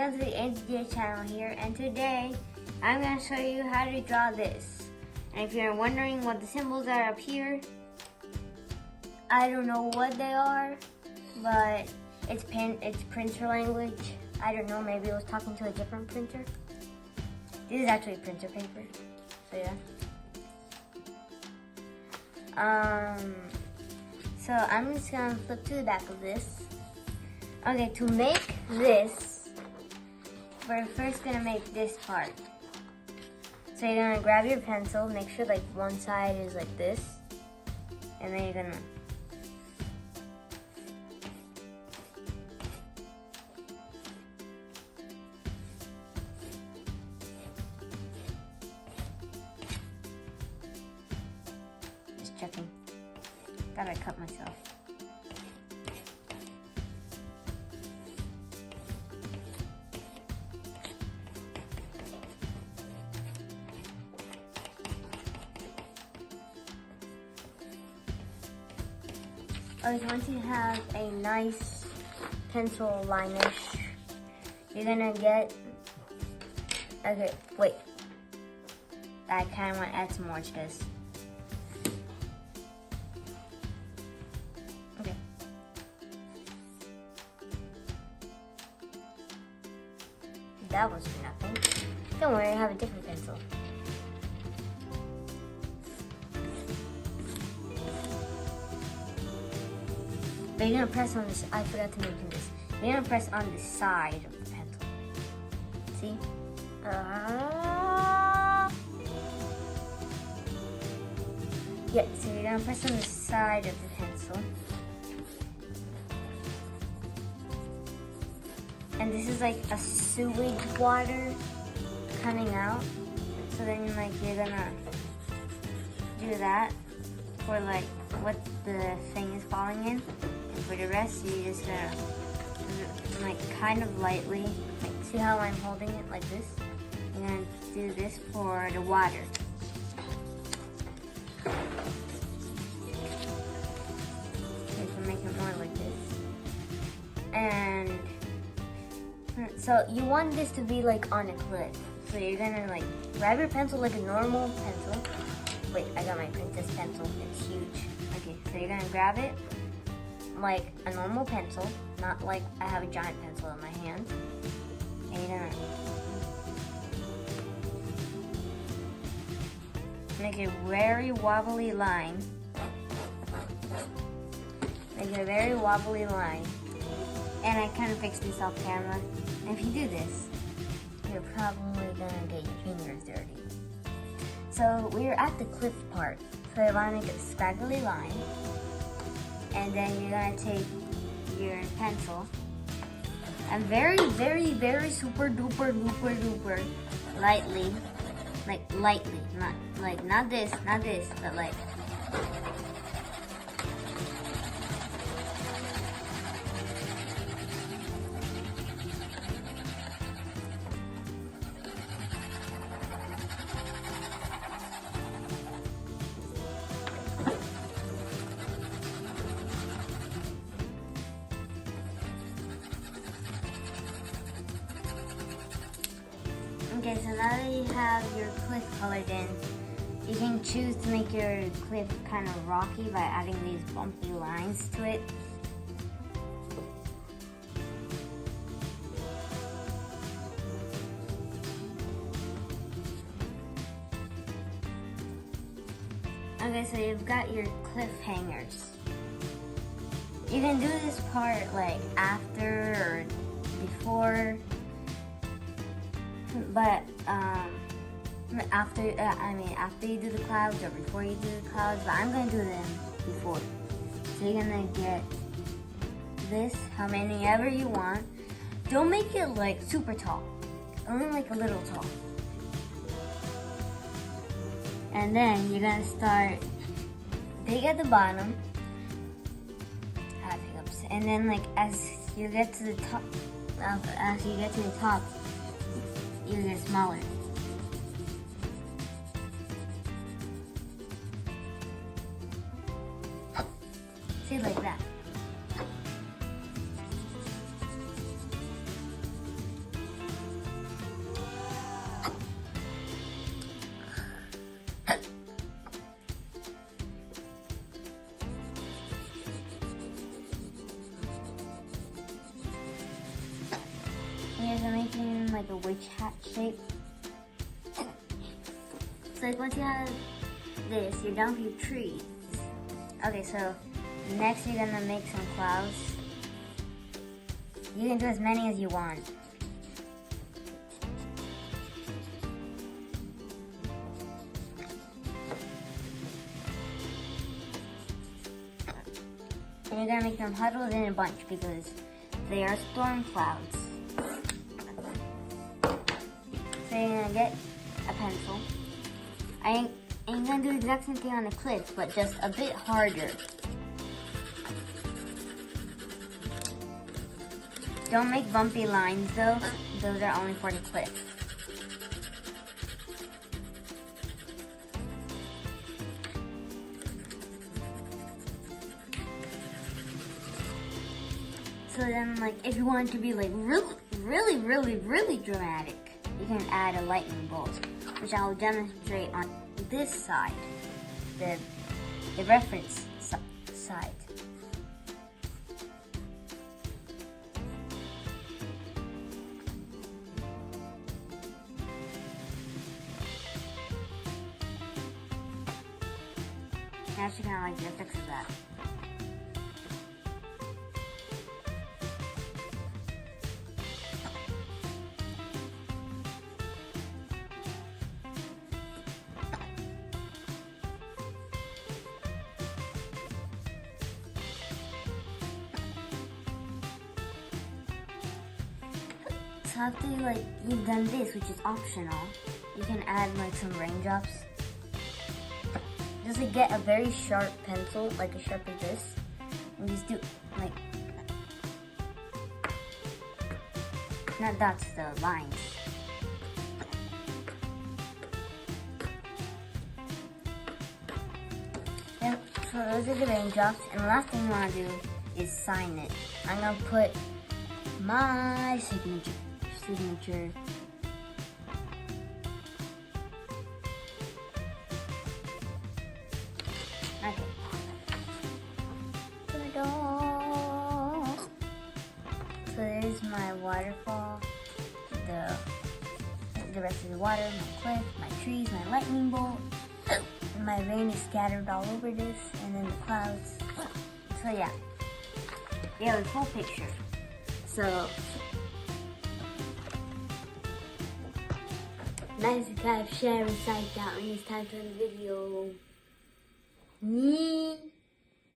welcome to the HDA channel here, and today I'm going to show you how to draw this. And if you're wondering what the symbols are up here, I don't know what they are, but it's printer language. I don't know, maybe it was talking to a different printer. This is actually printer paper, so yeah. So I'm just going to flip to the back of this. Okay, to make this, we're first gonna make this part. So you're gonna grab your pencil, make sure like one side is like this, and then you're gonna just checking. Thought I cut myself. Okay, once you have a nice pencil line-ish, you're gonna get, okay, wait. I kind of want to add some more to this. Okay. That was for nothing. Don't worry, I have a different pencil. But you're gonna press on this. I forgot to mention this. You're gonna press on the side of the pencil. See? Yeah, so you're gonna press on the side of the pencil. And this is like a sewage water coming out. So then you're gonna do that for like what the thing is falling in. For the rest, you just gonna like kind of lightly, like see how I'm holding it like this? You're gonna do this for the water. You can make it more like this. And so you want this to be like on a cliff. So you're gonna like grab your pencil like a normal pencil. Wait, I got my princess pencil. It's huge. Okay, so you're gonna grab it like a normal pencil, not like I have a giant pencil in my hand. And you're gonna make a very wobbly line. Make it a very wobbly line. And I kind of fixed this off camera. And if you do this, you're probably gonna get your fingers dirty. So we're at the cliff part. So you wanna make a scraggly line. And then you're gonna take your pencil and very, very, very super duper duper duper lightly, not this, but like okay, so now that you have your cliff colored in, you can choose to make your cliff kind of rocky by adding these bumpy lines to it. Okay, so you've got your cliff hangers. You can do this part like after or before. But after you do the clouds or before you do the clouds, but I'm gonna do them before. So you're gonna get this, how many ever you want. Don't make it like super tall, only like a little tall. And then you're gonna start big at the bottom. And then like as you get to the top, you get smaller. See, like that. I'm making like a witch hat shape. So like once you have this, you're done with your trees. Okay, so next you're gonna make some clouds. You can do as many as you want. And you're gonna make them huddled in a bunch because they are storm clouds. So you're gonna get a pencil. I'm gonna do the exact same thing on the cliff, but just a bit harder. Don't make bumpy lines though, those are only for the cliff. So then, like, if you want it to be like really dramatic, you can add a lightning bolt, which I'll demonstrate on this side, the reference side. I actually kind of like the effects of that. So after you've done this, which is optional, you can add like some raindrops. Just get a very sharp pencil, like as sharp as this, and just do not dots, the lines. Yep, so those are the raindrops, and the last thing you want to do is sign it. I'm gonna put my signature. Okay. So there's my waterfall, the rest of the water, my cliff, my trees, my lightning bolt. My rain is scattered all over this, and then the clouds. So yeah, we have a full picture. So like, subscribe, share, and like that when it's time to end the video.